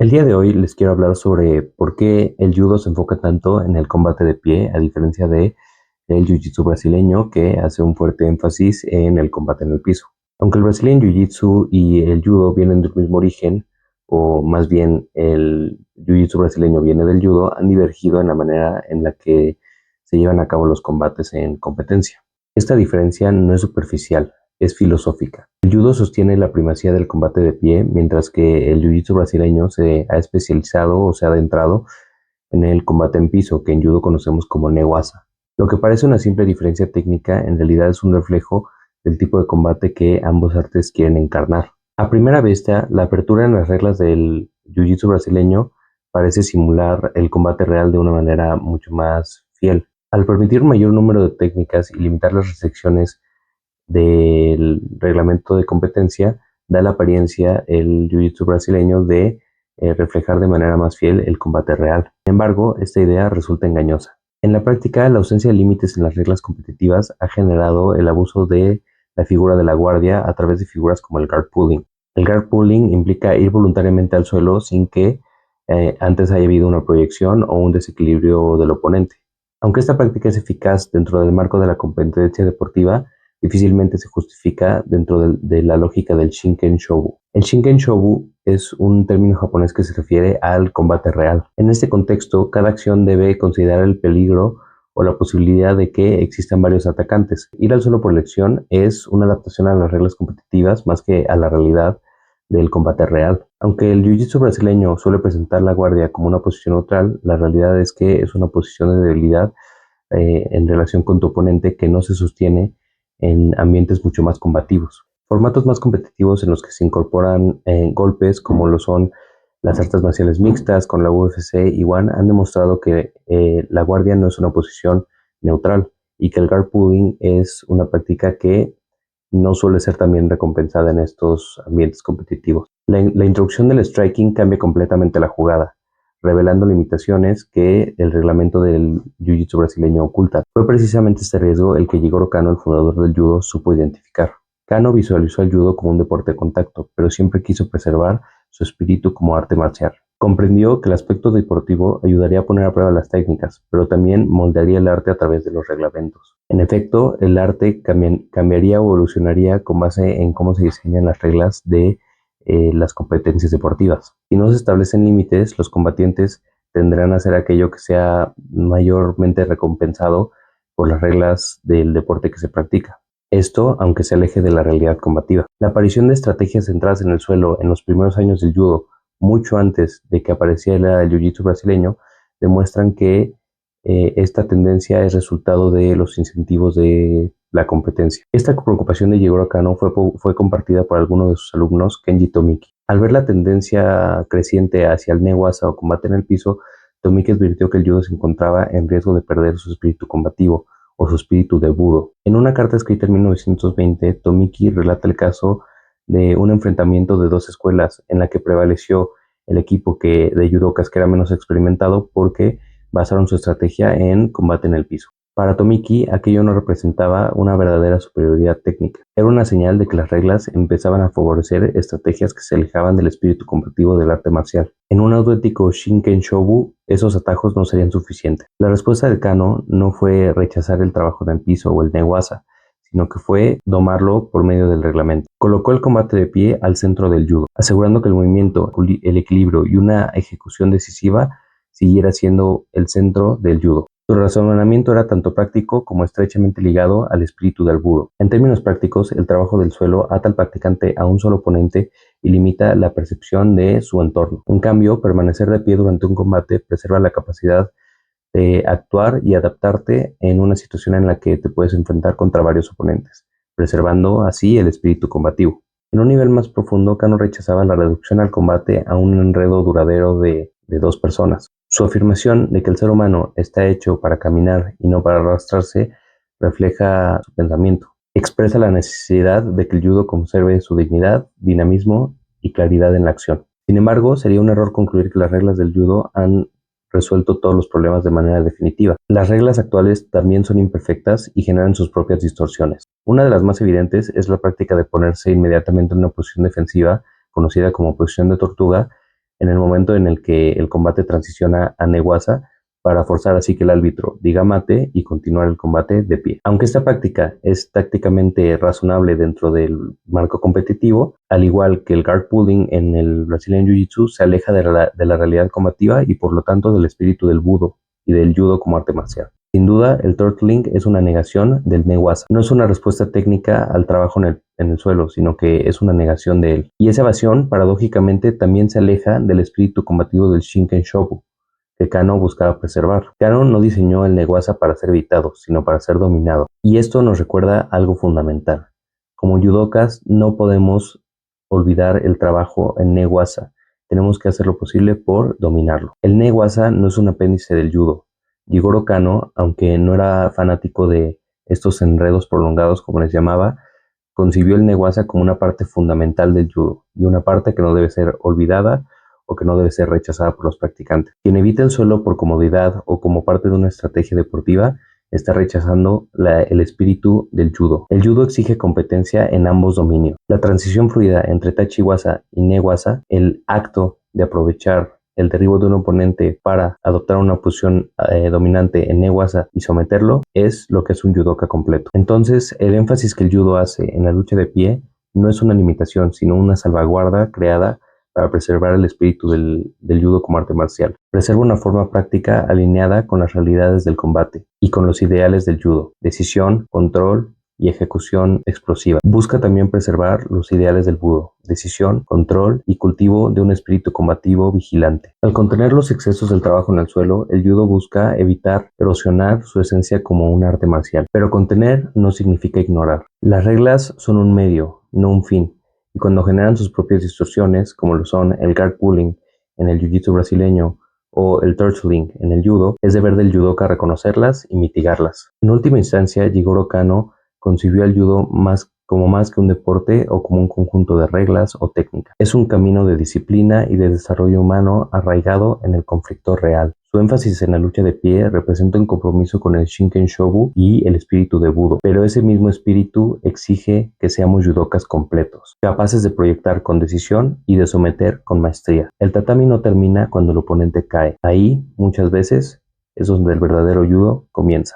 El día de hoy les quiero hablar sobre por qué el judo se enfoca tanto en el combate de pie, a diferencia de el jiu-jitsu brasileño, que hace un fuerte énfasis en el combate en el piso. Aunque el Brazilian Jiu-Jitsu y el judo vienen del mismo origen, o más bien el jiu-jitsu brasileño viene del judo, han divergido en la manera en la que se llevan a cabo los combates en competencia. Esta diferencia no es superficial, es filosófica. El judo sostiene la primacía del combate de pie, mientras que el jiu-jitsu brasileño se ha especializado o se ha adentrado en el combate en piso, que en judo conocemos como newaza. Lo que parece una simple diferencia técnica, en realidad es un reflejo del tipo de combate que ambos artes quieren encarnar. A primera vista, la apertura en las reglas del jiu-jitsu brasileño parece simular el combate real de una manera mucho más fiel. Al permitir un mayor número de técnicas y limitar las restricciones del reglamento de competencia, da la apariencia el jiu-jitsu brasileño de reflejar de manera más fiel el combate real. Sin embargo, esta idea resulta engañosa. En la práctica, la ausencia de límites en las reglas competitivas ha generado el abuso de la figura de la guardia a través de figuras como el guard pulling. El guard pulling implica ir voluntariamente al suelo sin que antes haya habido una proyección o un desequilibrio del oponente. Aunque esta práctica es eficaz dentro del marco de la competencia deportiva, difícilmente se justifica dentro de la lógica del Shinken Shobu. El Shinken Shobu es un término japonés que se refiere al combate real. En este contexto, cada acción debe considerar el peligro o la posibilidad de que existan varios atacantes. Ir al suelo por elección es una adaptación a las reglas competitivas más que a la realidad del combate real. Aunque el jiu-jitsu brasileño suele presentar la guardia como una posición neutral, la realidad es que es una posición de debilidad en relación con tu oponente que no se sostiene en ambientes mucho más combativos. Formatos más competitivos en los que se incorporan golpes como lo son las artes marciales mixtas con la UFC y ONE han demostrado que la guardia no es una posición neutral y que el guard pulling es una práctica que no suele ser también recompensada en estos ambientes competitivos. La introducción del striking cambia completamente la jugada, revelando limitaciones que el reglamento del jiu-jitsu brasileño oculta. Fue precisamente este riesgo el que Jigoro Kano, el fundador del judo, supo identificar. Kano visualizó el judo como un deporte de contacto, pero siempre quiso preservar su espíritu como arte marcial. Comprendió que el aspecto deportivo ayudaría a poner a prueba las técnicas, pero también moldearía el arte a través de los reglamentos. En efecto, el arte cambiaría o evolucionaría con base en cómo se diseñan las reglas de las competencias deportivas. Si no se establecen límites, los combatientes tendrán a hacer aquello que sea mayormente recompensado por las reglas del deporte que se practica. Esto, aunque se aleje de la realidad combativa. La aparición de estrategias centradas en el suelo en los primeros años del judo, mucho antes de que apareciera el jiu-jitsu brasileño, demuestran que esta tendencia es resultado de los incentivos de la competencia. Esta preocupación de Jigoro Kano fue compartida por algunos de sus alumnos, Kenji Tomiki. Al ver la tendencia creciente hacia el newaza o combate en el piso, Tomiki advirtió que el judo se encontraba en riesgo de perder su espíritu combativo o su espíritu de budo. En una carta escrita en 1920, Tomiki relata el caso de un enfrentamiento de dos escuelas en la que prevaleció el equipo de judokas que era menos experimentado porque basaron su estrategia en combate en el piso. Para Tomiki, aquello no representaba una verdadera superioridad técnica. Era una señal de que las reglas empezaban a favorecer estrategias que se alejaban del espíritu combativo del arte marcial. En un auténtico Shinken Shobu, esos atajos no serían suficientes. La respuesta de Kano no fue rechazar el trabajo en el piso o el newaza, sino que fue domarlo por medio del reglamento. Colocó el combate de pie al centro del judo, asegurando que el movimiento, el equilibrio y una ejecución decisiva siguiera siendo el centro del judo. Su razonamiento era tanto práctico como estrechamente ligado al espíritu del budo. En términos prácticos, el trabajo del suelo ata al practicante a un solo oponente y limita la percepción de su entorno. En cambio, permanecer de pie durante un combate preserva la capacidad de actuar y adaptarte en una situación en la que te puedes enfrentar contra varios oponentes, preservando así el espíritu combativo. En un nivel más profundo, Kano rechazaba la reducción al combate a un enredo duradero de dos personas. Su afirmación de que el ser humano está hecho para caminar y no para arrastrarse refleja su pensamiento. Expresa la necesidad de que el judo conserve su dignidad, dinamismo y claridad en la acción. Sin embargo, sería un error concluir que las reglas del judo han resuelto todos los problemas de manera definitiva. Las reglas actuales también son imperfectas y generan sus propias distorsiones. Una de las más evidentes es la práctica de ponerse inmediatamente en una posición defensiva, conocida como posición de tortuga, en el momento en el que el combate transiciona a Neguasa, para forzar así que el árbitro diga mate y continuar el combate de pie. Aunque esta práctica es tácticamente razonable dentro del marco competitivo, al igual que el guard pulling en el Brazilian Jiu-Jitsu, se aleja de la realidad combativa y por lo tanto del espíritu del budo y del judo como arte marcial. Sin duda, el turtling es una negación del neguasa. No es una respuesta técnica al trabajo en el suelo, sino que es una negación de él. Y esa evasión, paradójicamente, también se aleja del espíritu combativo del Shinken Shobu, que Kano buscaba preservar. Kano no diseñó el neguasa para ser evitado, sino para ser dominado. Y esto nos recuerda algo fundamental. Como judokas no podemos olvidar el trabajo en neguasa. Tenemos que hacer lo posible por dominarlo. El neguasa no es un apéndice del judo. Jigoro Kano, aunque no era fanático de estos enredos prolongados como les llamaba, concibió el neguasa como una parte fundamental del judo y una parte que no debe ser olvidada o que no debe ser rechazada por los practicantes. Quien evita el suelo por comodidad o como parte de una estrategia deportiva está rechazando el espíritu del judo. El judo exige competencia en ambos dominios. La transición fluida entre tachiwaza y neguasa, el acto de aprovechar el derribo de un oponente para adoptar una posición dominante en neguasa y someterlo, es lo que es un judoka completo. Entonces, el énfasis que el judo hace en la lucha de pie no es una limitación, sino una salvaguarda creada para preservar el espíritu del judo como arte marcial. Preserva una forma práctica alineada con las realidades del combate y con los ideales del judo: decisión, control y ejecución explosiva. Busca también preservar los ideales del budo: decisión, control y cultivo de un espíritu combativo vigilante. Al contener los excesos del trabajo en el suelo, el judo busca evitar erosionar su esencia como un arte marcial. Pero contener no significa ignorar. Las reglas son un medio, no un fin. Y cuando generan sus propias distorsiones, como lo son el guard pulling en el jiu-jitsu brasileño o el turtling en el judo, es deber del judoka reconocerlas y mitigarlas. En última instancia, Jigoro Kano concibió al judo más que un deporte o como un conjunto de reglas o técnicas. Es un camino de disciplina y de desarrollo humano arraigado en el conflicto real. Su énfasis en la lucha de pie representa un compromiso con el Shinken Shobu y el espíritu de Budo, pero ese mismo espíritu exige que seamos judokas completos, capaces de proyectar con decisión y de someter con maestría. El tatami no termina cuando el oponente cae. Ahí, muchas veces, es donde el verdadero judo comienza.